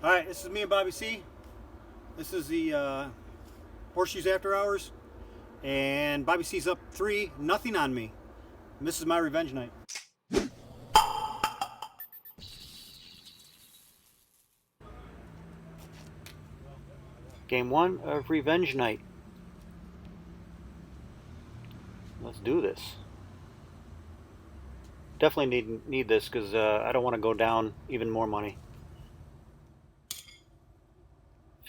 Alright, this is me and Bobby C. This is the Horseshoes After Hours. And Bobby C's up 3-0 on me. And this is my revenge night. Game 1 of Revenge Night. Let's do this. Definitely need this because I don't want to go down even more money.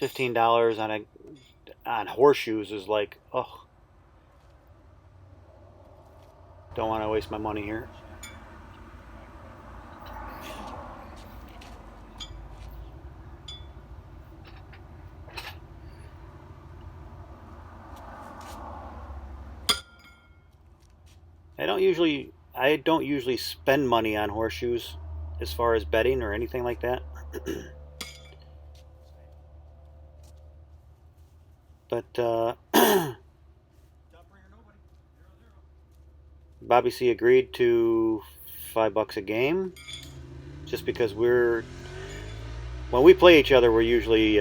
$15 on Horseshoes is like, oh, don't want to waste my money here. I don't usually spend money on Horseshoes as far as betting or anything like that. But Bobby C agreed to $5 a game, just because when we play each other, we're usually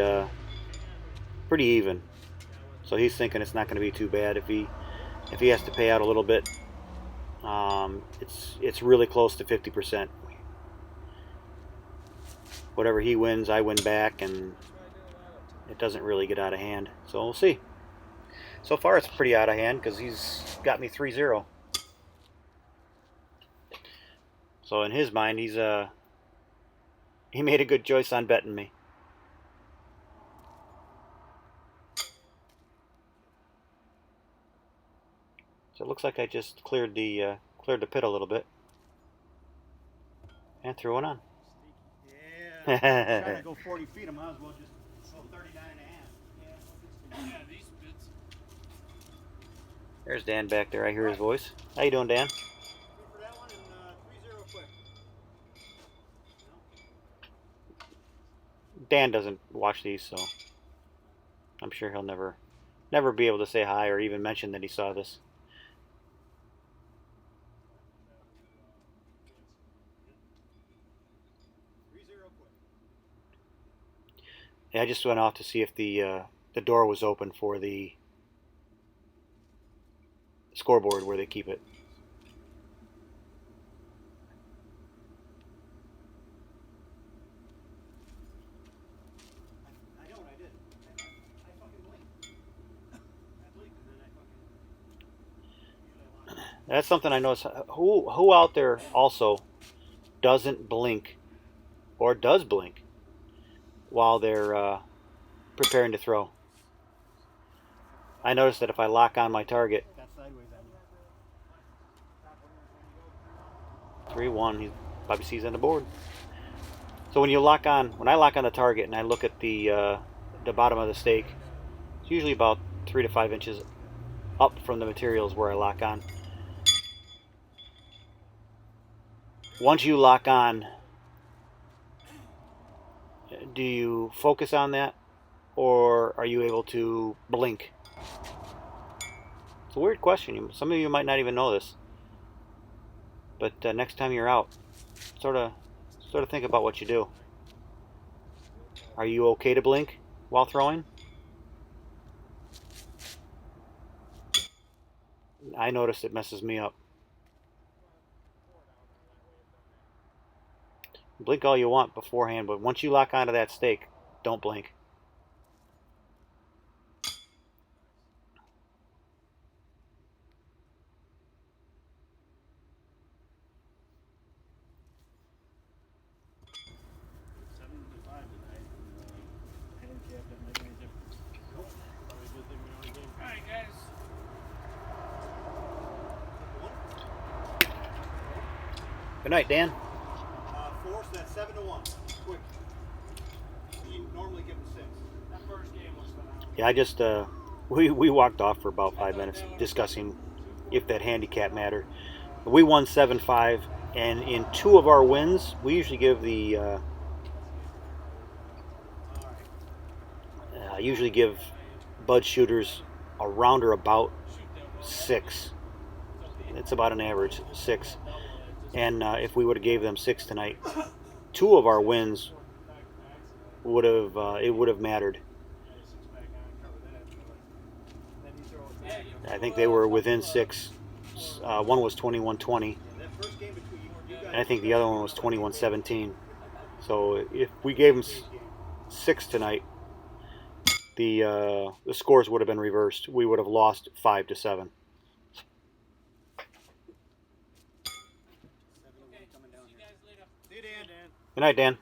pretty even. So he's thinking it's not going to be too bad if he has to pay out a little bit. It's really close to 50%. Whatever he wins, I win back, and it doesn't really get out of hand. So we'll see. So far, it's pretty out of hand because he's got me 3-0. So in his mind, he made a good choice on betting me. So it looks like I just cleared the pit a little bit and threw one on. Yeah, trying to go 40 feet. I might as well just go 39 and a half. Yeah, these bits. There's Dan back there. I hear his voice. How you doing, Dan? Good for that one, and 3-0 quick. Dan doesn't watch these, so I'm sure he'll never be able to say hi or even mention that he saw this. Yeah, I just went off to see if the door was open for the scoreboard where they keep it. I know what I did. I fucking blinked. I blinked and then I fucking... That's something I noticed. Who out there also doesn't blink or does blink while they're preparing to throw? I noticed that if I lock on my target, 3-1, Bobby C's on the board. So when I lock on the target and I look at the bottom of the stake, it's usually about 3 to 5 inches up from the materials where I lock on. Once you lock on, do you focus on that, or are you able to blink? It's a weird question. Some of you might not even know this. But next time you're out, sort of think about what you do. Are you okay to blink while throwing? I noticed it messes me up. Blink all you want beforehand, but once you lock onto that stake, don't blink. Alright, guys. Good night, Dan. 4, so that's 7-1. Quick. You normally give them 6. That first game was phenomenal. Yeah, I just we walked off for about 5 minutes discussing if that handicap mattered. We won 7-5, and in 2 of our wins, we usually give the bud shooters around or about 6. It's about an average 6. And if we would have gave them 6 tonight, 2 of our wins it would have mattered. I think they were within 6. One was 21-20, and I think the other one was 21-17. So if we gave them 6 tonight, the scores would have been reversed. We would have lost 5-7. Good night, Dan.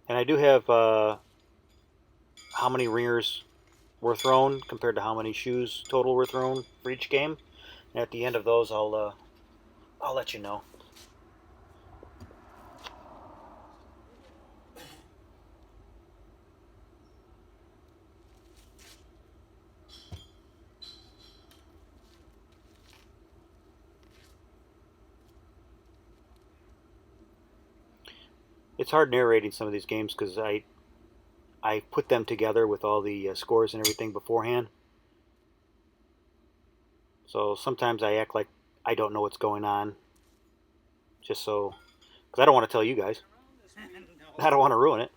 And I do have how many ringers were thrown compared to how many shoes total were thrown for each game. And at the end of those, I'll let you know. It's hard narrating some of these games because I put them together with all the scores and everything beforehand. So sometimes I act like I don't know what's going on, just so, because I don't want to tell you guys. I don't want to ruin it.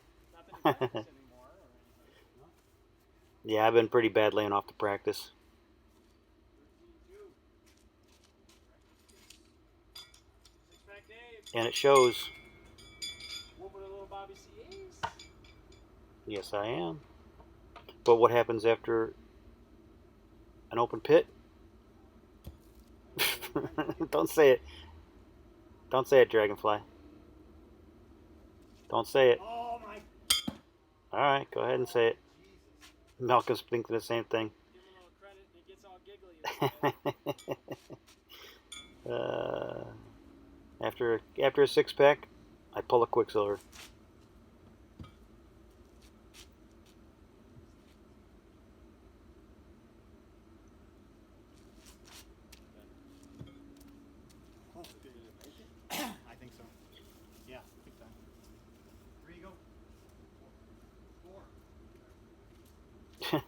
Yeah, I've been pretty bad laying off the practice. And it shows. Yes, I am. But what happens after an open pit? Don't say it. Don't say it, Dragonfly. Don't say it. Alright, go ahead and say it. Malcolm's thinking the same thing. After a 6-pack, I pull a Qukslvr. I think so. Yeah, big time. 3 go. 4.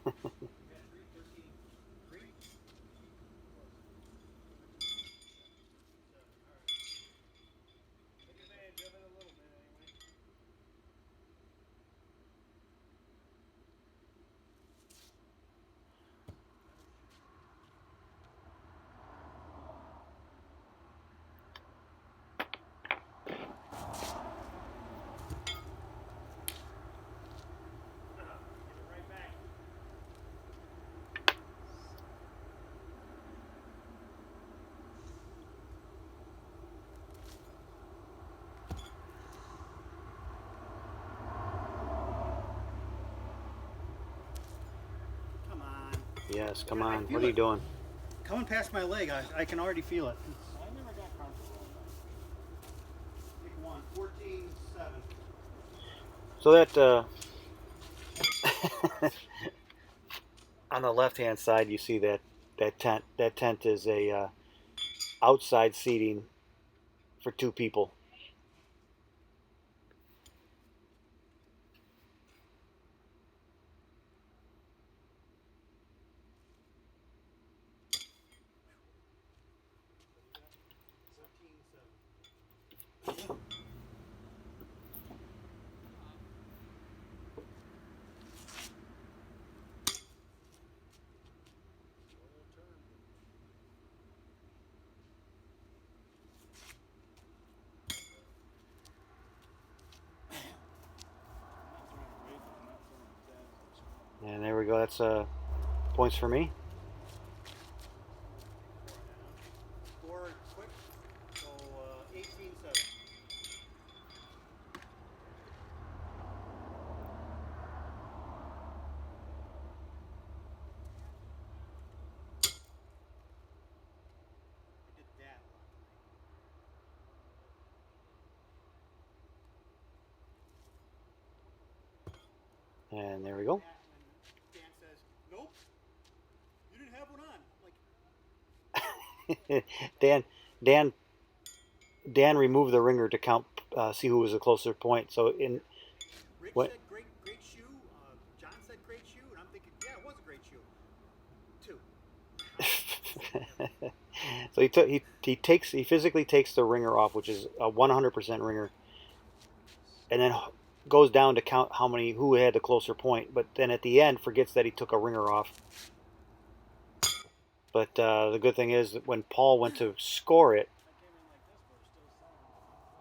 Yes, come on. What are you doing? Coming past my leg, I can already feel it. I never got comfortable with that. Pick 1, 14-7. So that on the left-hand side, you see that tent. That tent is a outside seating for 2 people. And there we go. That's points for me. 4 quick, so 18-7. And there we go. Dan says, "Nope, you didn't have one on." Dan removed the ringer to count, see who was a closer point. So in Rich what? said great shoe. John said great shoe, and I'm thinking, yeah, it was a great shoe. 2. So he physically takes the ringer off, which is a 100% ringer, and then goes down to count who had the closer point. But then at the end forgets that he took a ringer off. But the good thing is that when Paul went to score it,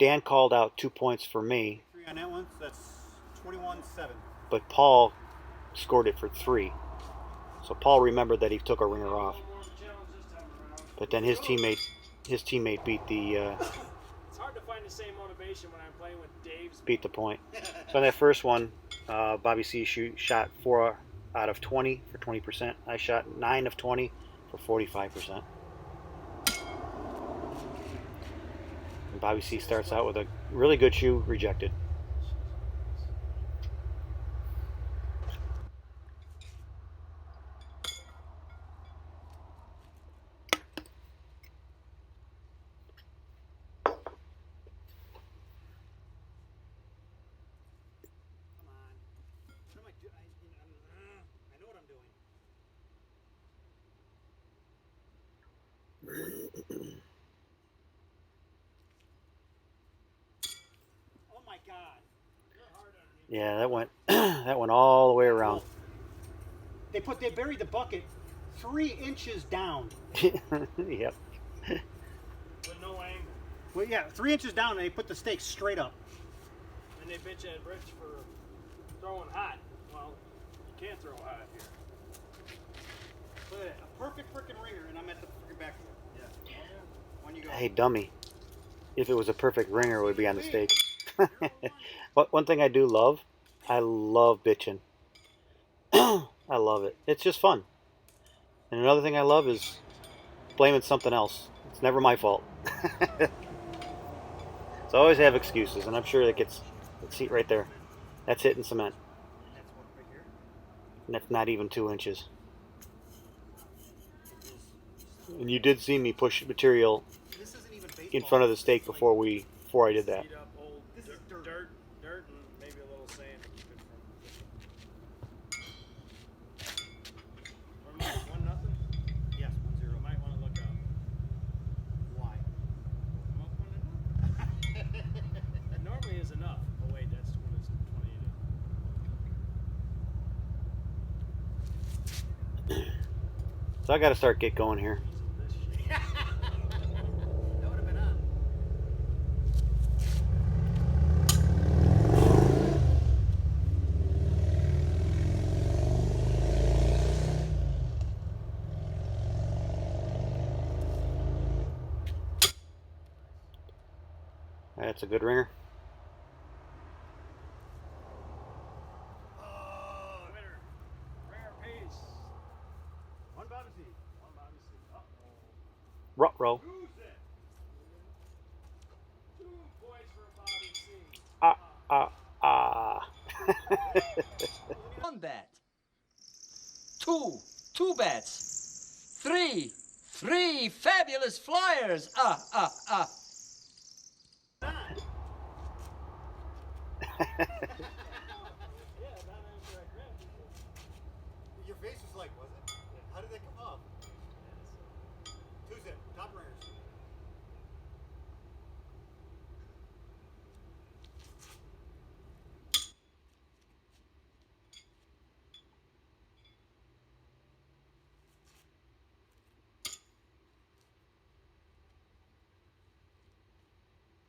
Dan called out 2 points for me. 3 on that one, so that's 21-7. But Paul scored it for 3. So Paul remembered that he took a ringer off. But then his teammate beat the. It's hard to find the same motivation when I'm playing with Dave's. Beat the point. So in that first one, Bobby C shot 4 out of 20 for 20%. I shot 9 of 20 for 45%. And Bobby C starts out with a really good shoe, rejected. I know what I'm doing. Oh my God. Yeah, that went that went all the way around. They buried the bucket 3 inches down. Yep. With no angle. Well, yeah, 3 inches down, and they put the stake straight up. And they bitch at Rich for throwing hot. Well, you can't throw hot here. Look at that, a perfect freaking ringer, and I'm at the freaking back of it. Yeah. When you go. Hey, dummy. If it was a perfect ringer, it would be on the stake. But one thing I do love, I love bitching. I love it. It's just fun. And another thing I love is blaming something else. It's never my fault. So I always have excuses, and I'm sure that gets, let's see right there. That's hitting cement. That's one right here. And that's not even 2 inches. And you did see me push material This isn't even baseball. in front of the stake before I did that. Beat up old This is dirt. dirt, and maybe a little sand to keep it from. Or 1-0. Yes, 1-0. You might want to look up. Why? I'm up 1-0. That normally is enough. Oh wait, that's when it's 28. So I got to get going here. This shit. That would have been on. That's a good ringer. Winner. Rare piece. One Bobby C. One Bobby C. Uh-oh. Ruh-roh. Who's it? 2 points for Bobby C. One bet. Two bets. Three fabulous flyers. Your face was like, was it? How did that come up? 2-zip, top ringers.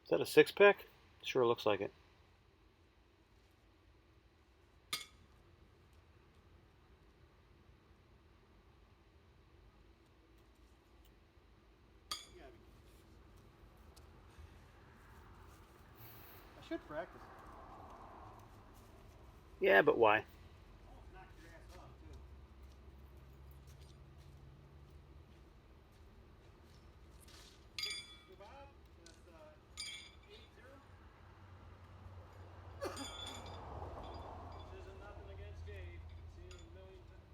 Is that a 6-pack? Sure looks like it. I should practice. Yeah, but why? Almost knocked your ass off, too. For Bob, that's 8-0. This isn't nothing against Dave. Seen it a million times.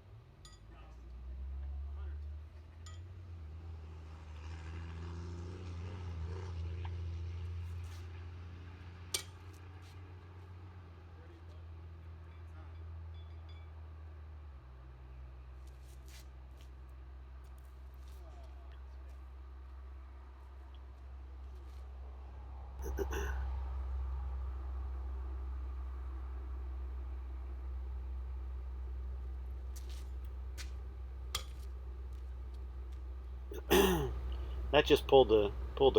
That just pulled the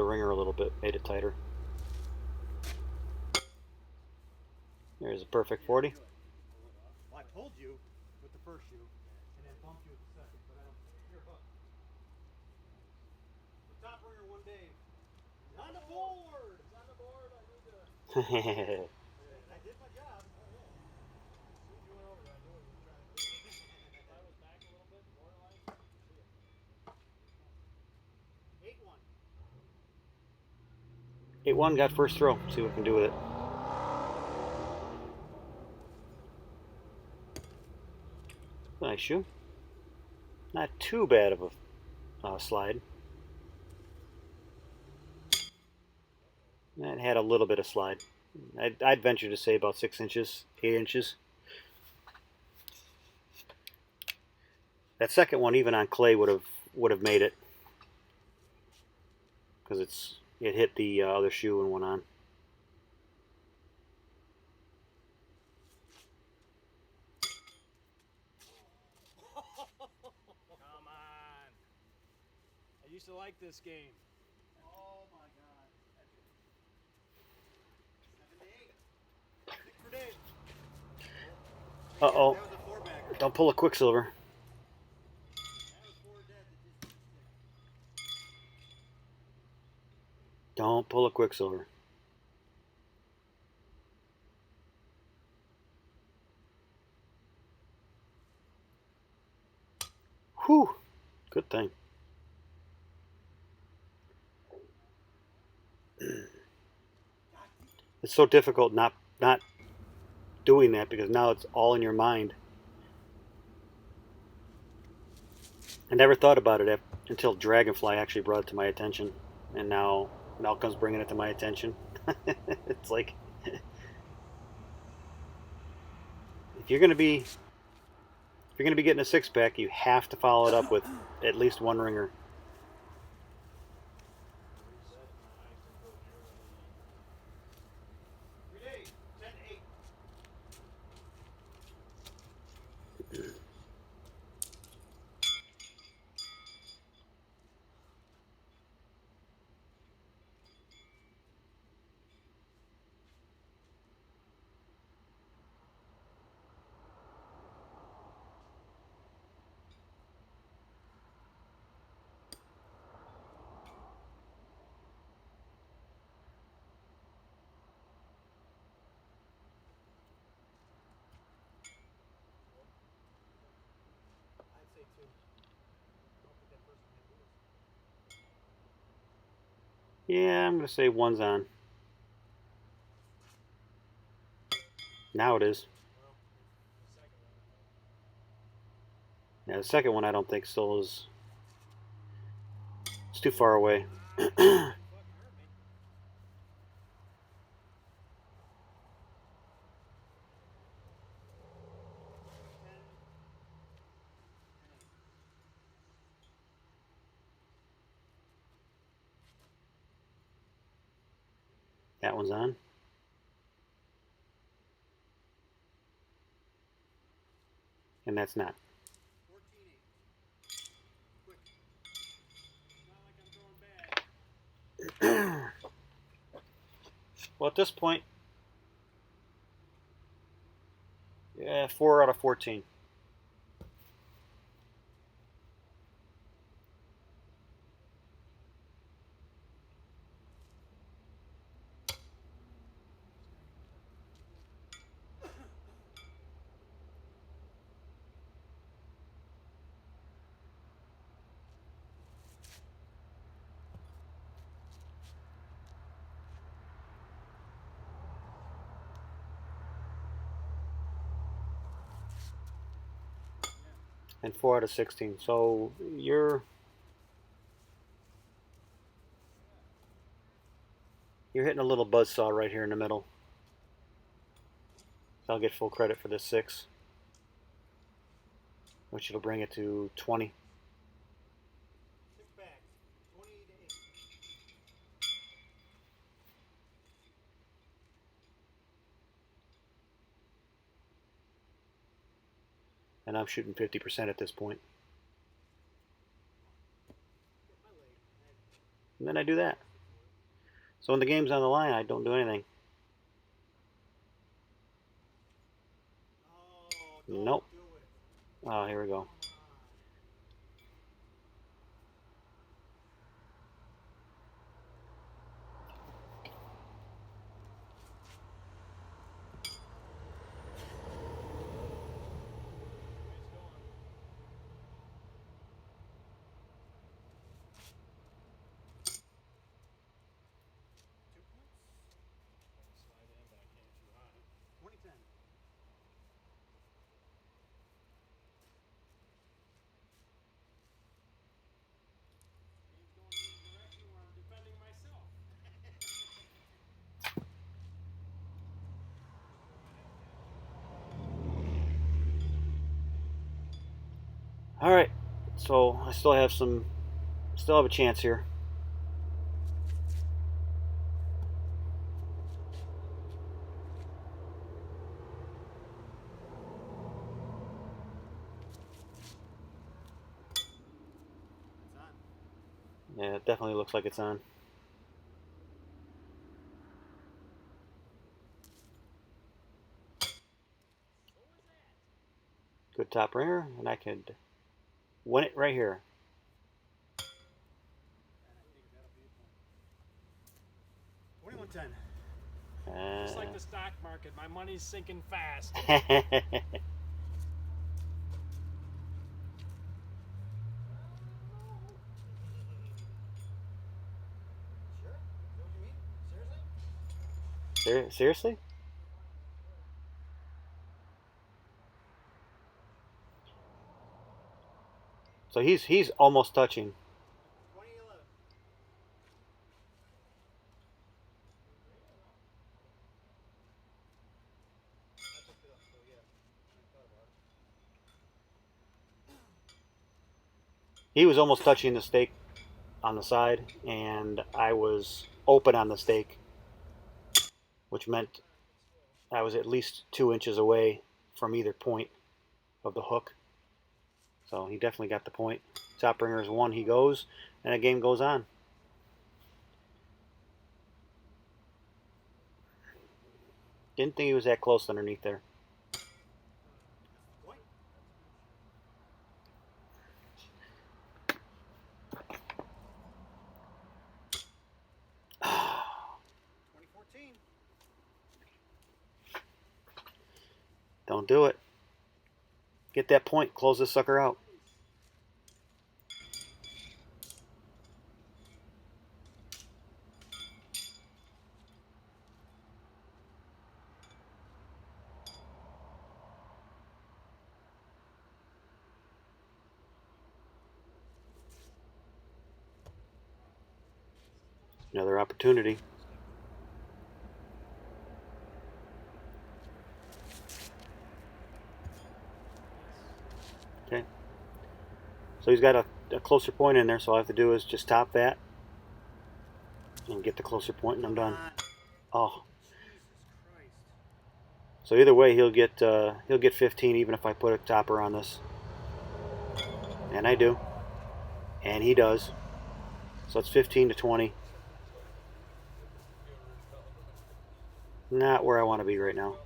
ringer a little bit, made it tighter. There's a perfect 40. Well, I told you with the first shoe, and then bumped you with the second, but I don't. You're hooked. The top ringer one day. On the board. It's on the board. I need to. I did my job. Oh yeah. As soon as you went over there, I knew what you were trying to do. If I was back a little bit, borderline, see it. 8-1. 8-1 got first throw. See what we can do with it. Nice shoe. Not too bad of a slide. That had a little bit of slide. I'd venture to say about 6 inches, 8 inches. That second one, even on clay, would have made it, because it hit the other shoe and went on. Come on. I used to like this game. Oh my God. 7 to 8. 6 for Dave. Uh-oh. That was a 4-bagger. Don't pull a Quicksilver. That was 4 dead. That just Don't pull a Quicksilver. Whew. Good thing. It's so difficult not doing that, because now it's all in your mind. I never thought about it until Dragonfly actually brought it to my attention, and now Malcolm's bringing it to my attention. It's like, if you're gonna be getting a 6-pack, you have to follow it up with at least one ringer. Dave. 10 to 8. I'd say 2. I don't think that first one had wheels. Yeah, I'm gonna say one's on. Now it is. Well, the second one. Yeah, the second one I don't think still is. It's too far away. Fucking hurt me. That one's on. And that's not. 14-8. Quick. It's not like I'm throwing bad. Well, at this point, yeah, 4 out of 14. And 4 out of 16. So you're hitting a little buzzsaw right here in the middle. So I'll get full credit for this 6, which will bring it to 20. 6 bags. 20 to 8. and I'm shooting 50% at this point. And then I do that. So when the game's on the line, I don't do anything. Nope. Oh, here we go. All right, so I still have a chance here. Yeah, it definitely looks like it's on. Good top ringer, and I could win it right here. 21-10. Just like the stock market, my money's sinking fast. Seriously? So he's almost touching. 2011. I picked it up, so yeah. I thought about it. He was almost touching the stake on the side, and I was open on the stake, which meant I was at least 2 inches away from either point of the hook. So he definitely got the point. Top ringer is one, he goes, and the game goes on. Didn't think he was that close underneath there. Point. 2014. Don't do it. Get that point. Close this sucker out. Another opportunity. Okay. So he's got a closer point in there, so all I have to do is just top that and get the closer point, and I'm done. Oh. Jesus Christ. So either way, he'll get 15 even if I put a topper on this. And I do. And he does. So it's 15 to 20. Not where I want to be right now.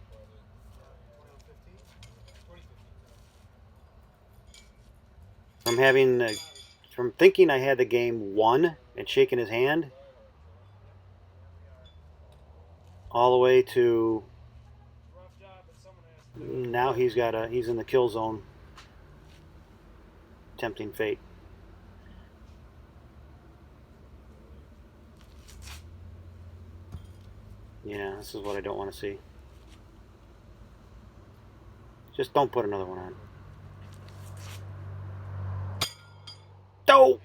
From thinking I had the game won and shaking his hand, all the way to now he's in the kill zone, tempting fate. Yeah, this is what I don't want to see. Just don't put another one on. Oh!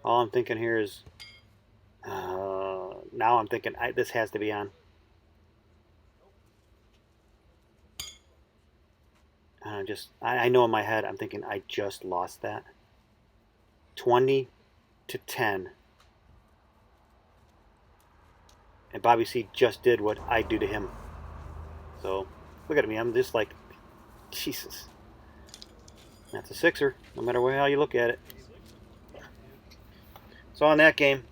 All I'm thinking here is, now I'm thinking this has to be on. I know in my head I'm thinking I just lost that. 20 to 10. And Bobby C just did what I do to him. So, look at me. I'm just like, Jesus. That's a sixer, no matter how you look at it. So on that game,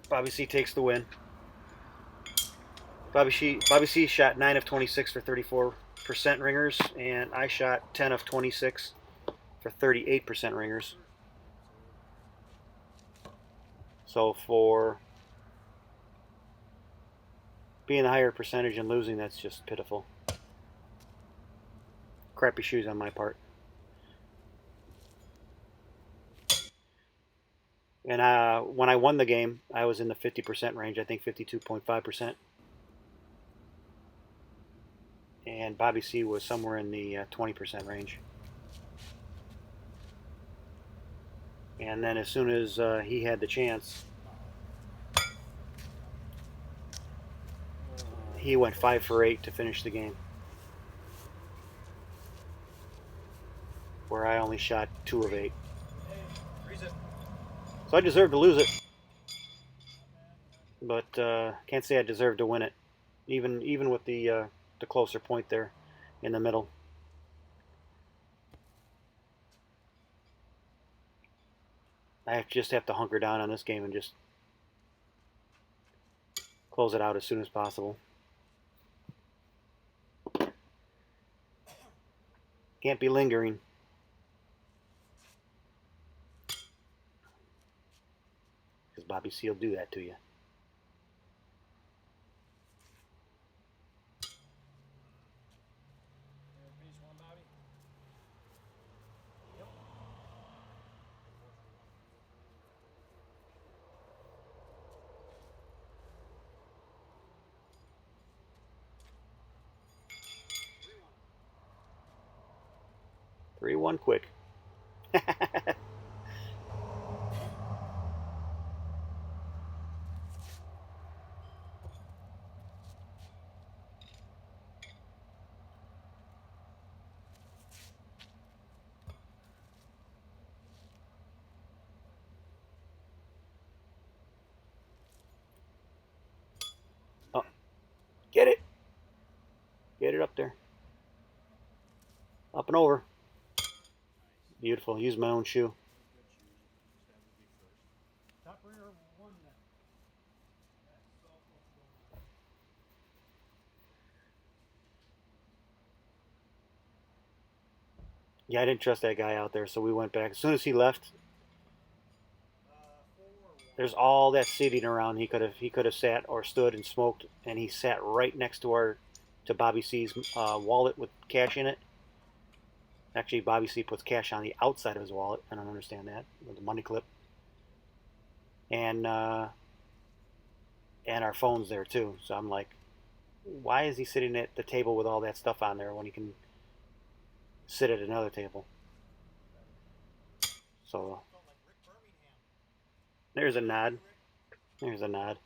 Bobby C takes the win. Bobby C shot 9 of 26 for 34% ringers, and I shot 10 of 26 for 38% ringers. So for being the higher percentage and losing, that's just pitiful. Crappy shoes on my part. And when I won the game, I was in the 50% range, I think 52.5%. And Bobby C was somewhere in the 20% range. And then as soon as he had the chance, he went 5 for 8 to finish the game, where I only shot 2 of 8. So I deserved to lose it, but can't say I deserved to win it, even with the closer point there in the middle. I just have to hunker down on this game and just close it out as soon as possible. Can't be lingering. Because Bobby C will do that to you. Piece one, Bobby. Yep. 3-1 quick. Oh, get it. Get it up there. Up and over. Beautiful. Use my own shoe. Top ringer one then. That's so close to going. Yeah, I didn't trust that guy out there, so we went back. As soon as he left, there's all that seating around. He could have sat or stood and smoked, and he sat right next to Bobby C's wallet with cash in it. Actually, Bobby C puts cash on the outside of his wallet. I don't understand that, with the money clip. And our phone's there too. So I'm like, why is he sitting at the table with all that stuff on there when he can sit at another table? So there's a nod. There's a nod.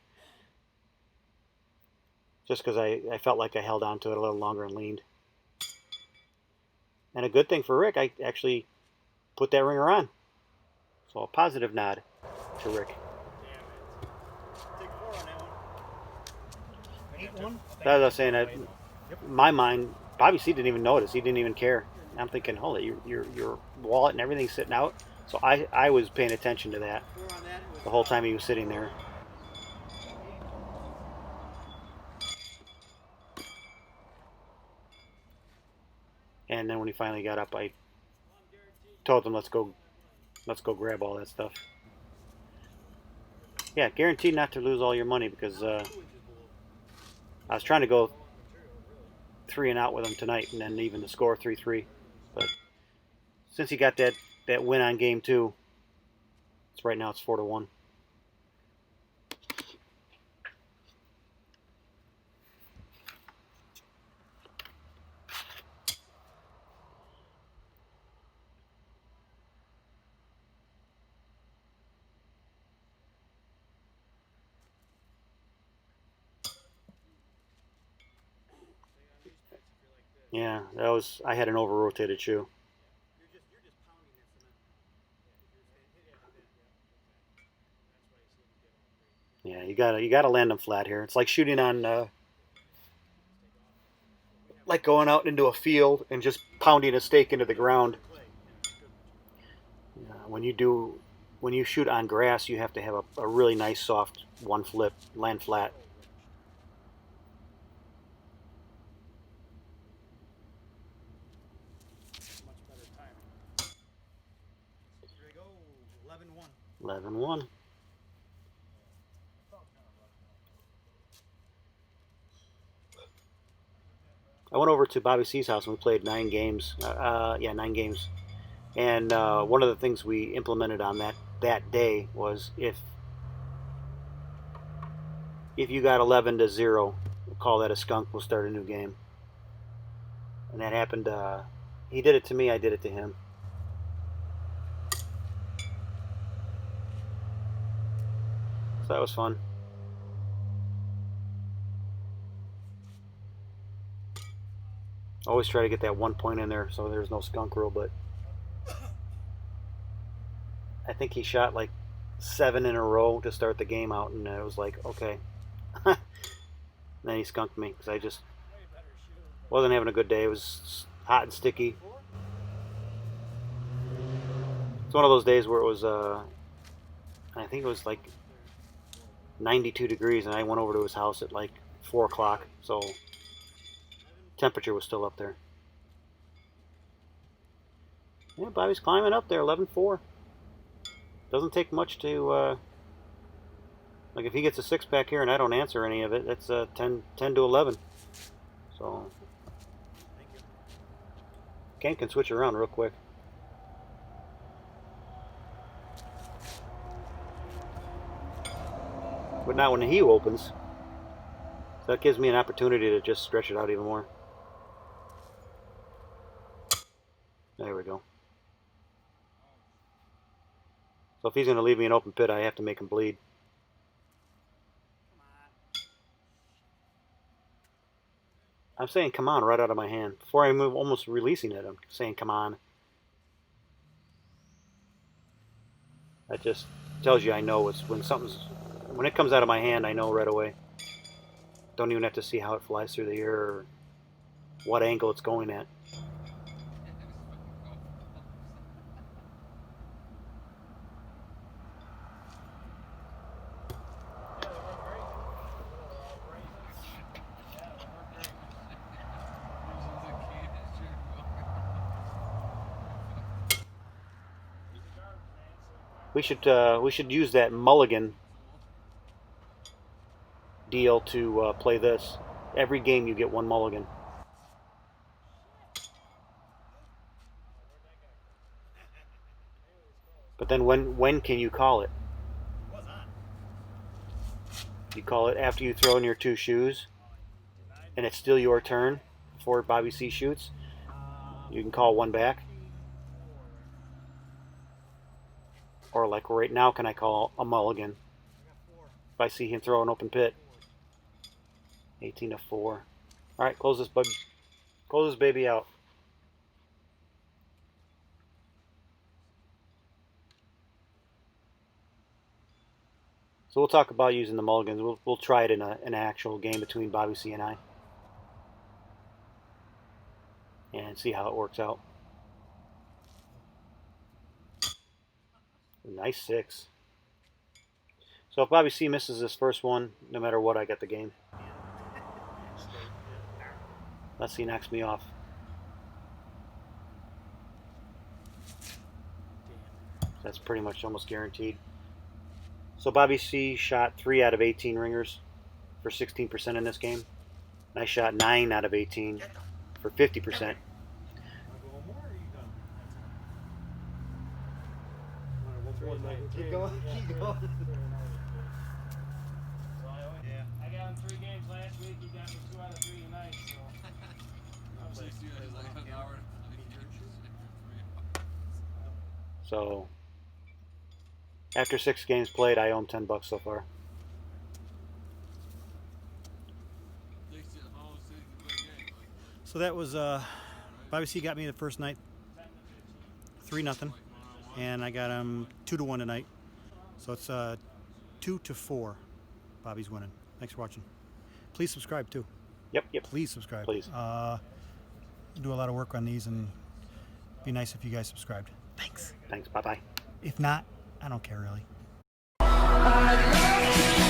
Just because I felt like I held on to it a little longer and leaned. And a good thing for Rick, I actually put that ringer on. So a positive nod to Rick. Take 4 on that one. 8-1. As I was saying, in my mind, Bobby C didn't even notice. He didn't even care. And I'm thinking, hold it, your wallet and everything's sitting out. So I was paying attention to that 4 on that was, the whole time he was sitting there. And then when he finally got up, I told him, let's go grab all that stuff. Yeah, guaranteed not to lose all your money, because I was trying to go 3 and out with him tonight, and then even the score 3-3. But since he got that win on game 2, it's right now it's 4-1. Yeah, I had an over-rotated shoe. you're just pounding that cement. Yeah, you gotta land them flat here. It's like shooting on, like going out into a field and just pounding a stake into the ground. When you shoot on grass, you have to have a really nice soft one flip, land flat. Much better timing. Here we go. 11-1. 11-1. I went over to Bobby C's house and we played 9 games. Yeah, 9 games. And one of the things we implemented on that day was if you got 11-0, we'll call that a skunk. We'll start a new game. And that happened. He did it to me. I did it to him. So that was fun. Always try to get that 1 point in there so there's no skunk rule, but I think he shot like 7 in a row to start the game out, and it was like, okay. Then he skunked me because I just wasn't having a good day. It was hot and sticky. It's one of those days where it was, I think it was like 92 degrees, and I went over to his house at like 4 o'clock, so temperature was still up there. Yeah, Bobby's climbing up there, 11-4. Doesn't take much to, like if he gets a 6-pack here and I don't answer any of it, that's 10-11. So, Ken can switch around real quick. But not when he opens. So that gives me an opportunity to just stretch it out even more. There we go. So if he's going to leave me an open pit, I have to make him bleed. I'm saying come on right out of my hand. Before I move, almost releasing it, I'm saying come on. That just tells you I know it's when it comes out of my hand, I know right away. Don't even have to see how it flies through the air or what angle it's going at. We should use that mulligan deal to play this. Every game you get 1 mulligan. But then when can you call it? You call it after you throw in your 2 shoes, and it's still your turn before Bobby C shoots. You can call 1 back. Or like right now, can I call a mulligan if I see him throw an open pit? 18-4. All right, close this baby out. So we'll talk about using the mulligans. We'll try it in an actual game between Bobby C and I, and see how it works out. Nice 6. So if Bobby C misses this first one, no matter what, I get the game. Unless he knocks me off. That's pretty much almost guaranteed. So Bobby C shot 3 out of 18 ringers for 16% in this game. And I shot 9 out of 18 for 50%. Keep going. Keep going. Yeah. I got him 3 games last week. He got me 2 out of 3 tonight. So after 6 games played, I owe him $10 so far. So that was Bobby C got me the first night 3-0, and I got him 2-1 tonight. So it's 2-4. Bobby's winning. Thanks for watching. Please subscribe too. Yep. Please subscribe. Please. Do a lot of work on these, and be nice if you guys subscribed. Thanks. Thanks. Bye-bye. If not, I don't care really. I love you.